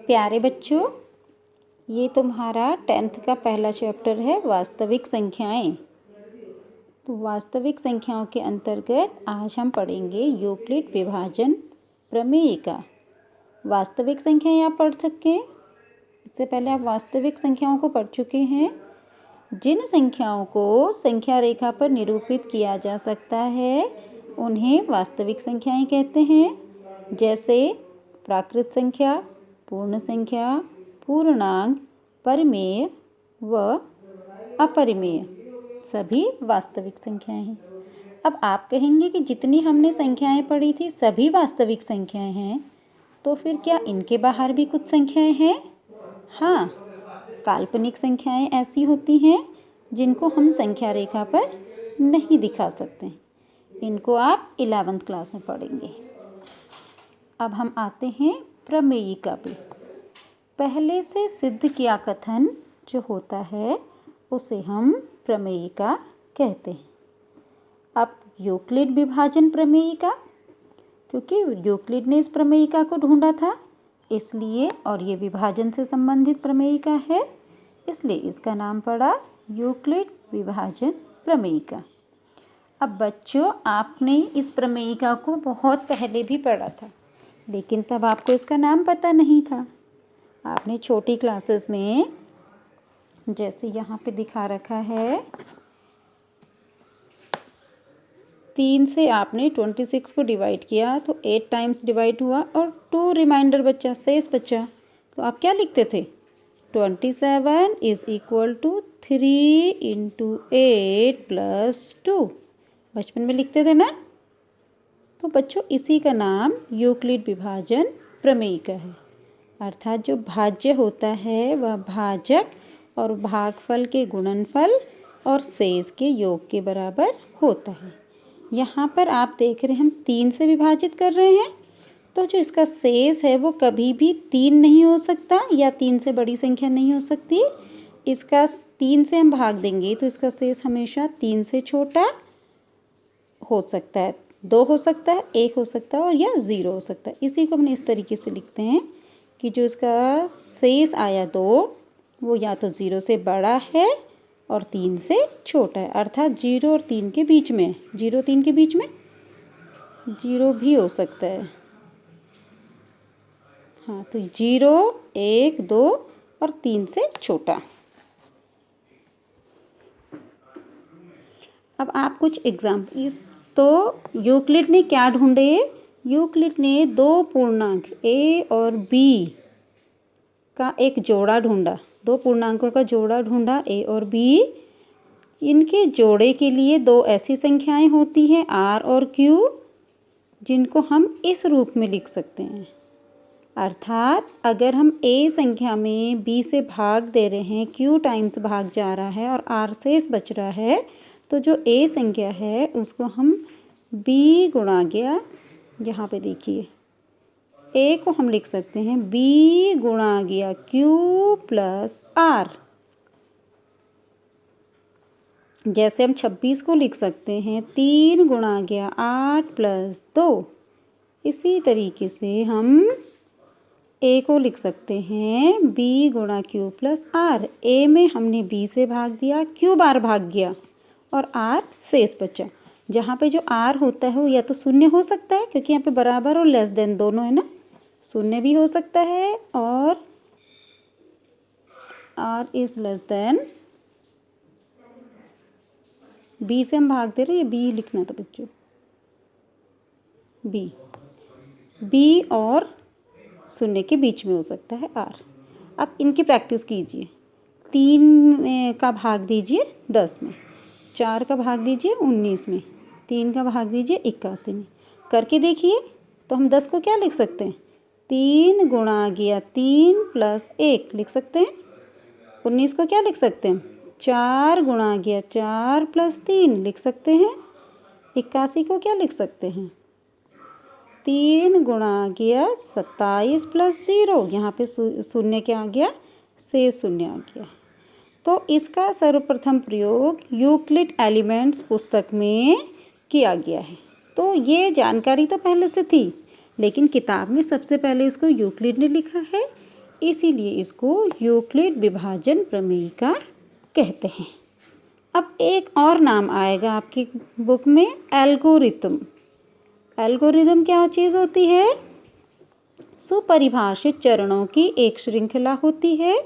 प्यारे बच्चों, ये तुम्हारा 10th का पहला चैप्टर है वास्तविक संख्याएं। तो वास्तविक संख्याओं के अंतर्गत आज हम पढ़ेंगे यूक्लिड विभाजन प्रमेय का। वास्तविक संख्याएं आप पढ़ सकते हैं। इससे पहले आप वास्तविक संख्याओं को पढ़ चुके हैं। जिन संख्याओं को संख्या रेखा पर निरूपित किया जा सकता है उन्हें वास्तविक संख्याएं कहते हैं, जैसे प्राकृत संख्या, पूर्ण संख्या, पूर्णांक, परिमेय व अपरिमेय सभी वास्तविक संख्याएं हैं। अब आप कहेंगे कि जितनी हमने संख्याएं पढ़ी थी सभी वास्तविक संख्याएं हैं, तो फिर क्या इनके बाहर भी कुछ संख्याएं हैं? हाँ, काल्पनिक संख्याएं ऐसी होती हैं जिनको हम संख्या रेखा पर नहीं दिखा सकते। इनको आप 11th क्लास में पढ़ेंगे। अब हम आते हैं प्रमेयिका पे। पहले से सिद्ध किया कथन जो होता है उसे हम प्रमेयिका कहते हैं। अब यूक्लिड विभाजन प्रमेयिका, क्योंकि यूक्लिड ने इस प्रमेयिका को ढूंढा था इसलिए, और ये विभाजन से संबंधित प्रमेयिका है इसलिए इसका नाम पड़ा यूक्लिड विभाजन प्रमेयिका। अब बच्चों, आपने इस प्रमेयिका को बहुत पहले भी पढ़ा था, लेकिन तब आपको इसका नाम पता नहीं था। आपने छोटी क्लासेस में, जैसे यहाँ पे दिखा रखा है, 3 से आपने 26 को डिवाइड किया तो 8 टाइम्स डिवाइड हुआ और 2 रिमाइंडर बचा, शेष बचा। तो आप क्या लिखते थे? 27 is equal to 3 into 8 plus 2। बचपन में लिखते थे ना। तो बच्चों, इसी का नाम यूक्लिड विभाजन प्रमेयिका है। अर्थात जो भाज्य होता है वह भाजक और भागफल के गुणनफल और शेष के योग के बराबर होता है। यहाँ पर आप देख रहे हैं हम 3 से विभाजित कर रहे हैं, तो जो इसका शेष है वो कभी भी 3 नहीं हो सकता या 3 से बड़ी संख्या नहीं हो सकती। इसका 3 से हम भाग देंगे तो इसका शेष हमेशा 3 से छोटा हो सकता है, 2 हो सकता है, 1 हो सकता है और या 0 हो सकता है। इसी को हमने इस तरीके से लिखते हैं कि जो इसका शेष आया 2 वो या तो 0 से बड़ा है और 3 से छोटा है, अर्थात 0 और 3 के बीच में। 0 3 के बीच में 0 भी हो सकता है। हाँ, तो 0 1 2 और 3 से छोटा। अब आप कुछ एग्जाम्पल, तो यूक्लिड ने क्या ढूंढे? यूक्लिड ने 2 पूर्णांक a और b का एक जोड़ा ढूंढा। 2 पूर्णांकों का जोड़ा ढूंढा, a और b। इनके जोड़े के लिए 2 ऐसी संख्याएं होती हैं r और q, जिनको हम इस रूप में लिख सकते हैं। अर्थात अगर हम a संख्या में b से भाग दे रहे हैं, q टाइम्स भाग जा रहा है और r शेष बच रहा है, तो जो a संख्या है उसको हम b गुणा गया, यहाँ पे देखिए a को हम लिख सकते हैं b गुणा गया q प्लस r। जैसे हम 26 को लिख सकते हैं 3 गुणा गया 8 प्लस 2। इसी तरीके से हम a को लिख सकते हैं b गुणा q प्लस r। a में हमने b से भाग दिया, q बार भाग गया और r शेष बचा। जहाँ पे जो r होता है वो या तो शून्य हो सकता है, क्योंकि यहाँ पे बराबर और लेस देन दोनों है ना, शून्य भी हो सकता है और r is less than. b से हम भाग दे रहे हैं, b लिखना था बच्चों, b और शून्य के बीच में हो सकता है r। अब इनकी प्रैक्टिस कीजिए। 3 का भाग दीजिए 10 में, 4 का भाग दीजिए 19 में, 3 का भाग दीजिए 81 में। करके देखिए तो हम 10 को क्या लिख सकते हैं? 3 गुणा गया 3 प्लस 1 लिख सकते हैं। 19 को क्या लिख सकते हैं? 4 गुणा गया 4 प्लस 3 लिख सकते हैं। 81 को क्या लिख सकते हैं? 3 गुणा गया 27 प्लस 0, यहाँ पे शून्य क्या आ गया? शेष शून्य आ गया। तो इसका सर्वप्रथम प्रयोग यूक्लिड एलिमेंट्स पुस्तक में किया गया है। तो ये जानकारी तो पहले से थी, लेकिन किताब में सबसे पहले इसको यूक्लिड ने लिखा है। इसीलिए इसको यूक्लिड विभाजन प्रमेयिका कहते हैं। अब एक और नाम आएगा आपकी बुक में, एल्गोरिथम। एल्गोरिथम क्या चीज़ होती है? सुपरिभाषित चरणों की एक श्रृंखला होती है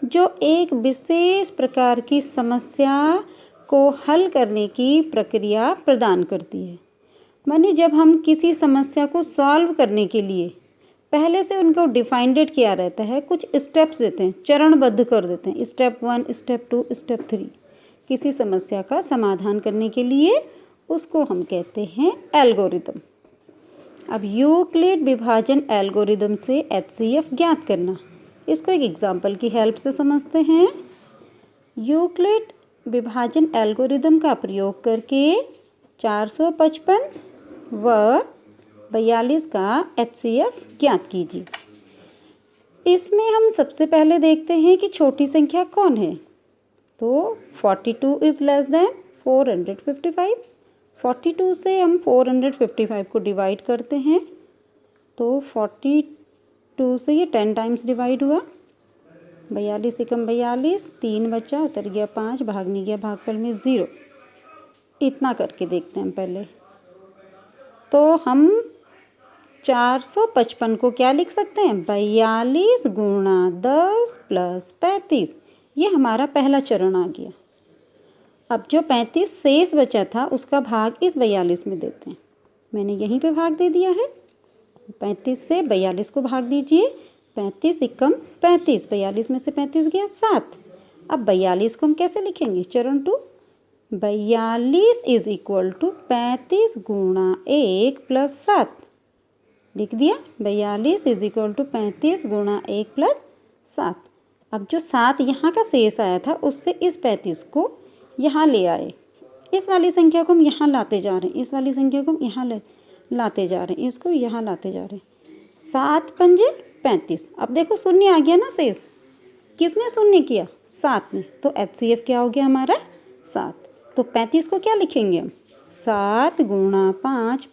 जो एक विशेष प्रकार की समस्या को हल करने की प्रक्रिया प्रदान करती है। माने जब हम किसी समस्या को सॉल्व करने के लिए पहले से उनको डिफाइंडेड किया रहता है, कुछ स्टेप्स देते हैं, चरणबद्ध कर देते हैं, स्टेप 1, स्टेप 2, स्टेप 3 किसी समस्या का समाधान करने के लिए, उसको हम कहते हैं एल्गोरिदम। अब यूक्लिड विभाजन एल्गोरिदम से HCF ज्ञात करना, इसको एक एग्जाम्पल की हेल्प से समझते हैं। यूक्लिड विभाजन एल्गोरिदम का प्रयोग करके 455 व 42 का HCF ज्ञात कीजिए। इसमें हम सबसे पहले देखते हैं कि छोटी संख्या कौन है। तो 42 इज़ लेस देन 455। 42 से हम 455 को डिवाइड करते हैं तो 42 से ये 10 टाइम्स डिवाइड हुआ। 42 एकम 42, 3 बचा, उतर गया 5, भाग नहीं गया, भागफल में 0। इतना करके देखते हैं पहले। तो हम 455 को क्या लिख सकते हैं? 42 गुणा 10 प्लस 35। ये हमारा पहला चरण आ गया। अब जो 35 शेष बचा था उसका भाग इस 42 में देते हैं। मैंने यहीं पे भाग दे दिया है। 35 से 42 को भाग दीजिए। 35 एकम 35, 42 में से 35 गया 7। अब 42 को हम कैसे लिखेंगे? चरण 2, 42 इज इक्वल टू 35 गुणा 1 प्लस 7 लिख दिया। 42 इज इक्वल टू 35 गुणा 1 प्लस 7। अब जो 7 यहाँ का शेष आया था उससे इस 35 को यहाँ ले आए। इस वाली संख्या को हम यहाँ लाते जा रहे हैं, इस वाली संख्या को हम यहाँ लाते जा रहे हैं, इसको यहाँ लाते जा रहे हैं। 7 पंजे 35। अब देखो शून्य आ गया ना शेष। किसने शून्य किया? 7 ने। तो HCF क्या हो गया हमारा? 7। तो 35 को क्या लिखेंगे हम? 7 गुणा 5